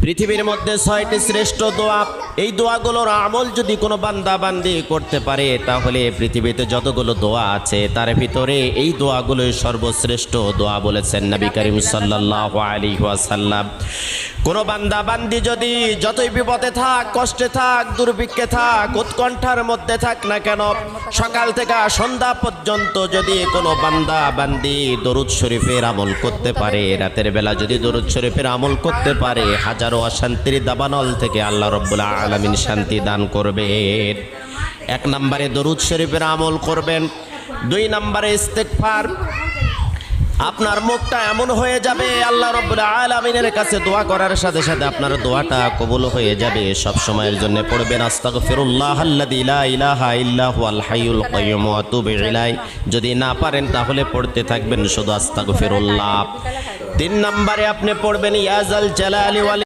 পৃথিবীর মধ্যে 6টি শ্রেষ্ঠ দোয়া, এই দোয়াগুলোর আমল যদি কোনো বান্দা বান্দি করতে পারে তাহলে পৃথিবীতে যতগুলো দোয়া আছে তার ভিতরে এই দোয়াগুলোই সর্বশ্রেষ্ঠ দোয়া বলেছেন নবী করিম সাল্লাল্লাহু আলাইহি ওয়াসাল্লাম। কোনো বান্দা বান্দি যদি যতই বিপদে থাক, কষ্টে থাক, দুর্ভিক্ষে থাক, উৎকণ্ঠার মধ্যে থাক না কেন, সকাল থেকে সন্ধ্যা পর্যন্ত যদি কোনো বান্দা বান্দি দরুদ শরীফের আমল করতে পারে, রাতের বেলা যদি দরুদ শরীফের আমল করতে পারে, হাজারো অশান্তির দাবানল থেকে আল্লাহ রাব্বুল আলামিন শান্তি দান করবেন। 1 নম্বরে দরুদ শরীফের আমল করবেন। 2 নম্বরে ইস্তেগফার। আপনার মুখটা এমন হয়ে যাবে আল্লাহ রাব্বুল আলামিনের কাছে দোয়া করার সাথে সাথে আপনার দোয়াটা কবুল হয়ে যাবে। সব সময়ের জন্য পড়বেন আস্তাগফিরুল্লাহাল্লাযী লা ইলাহা ইল্লা হুয়াল হাইয়ুল কাইয়্যুম ওয়া আতুবু ইলাইহি। যদি না পারেন তাহলে পড়তে থাকবেন শুধু আস্তাগফিরুল্লাহ। 3 নম্বরে আপনি পড়বেন ইয়া জাল জালালি ওয়াল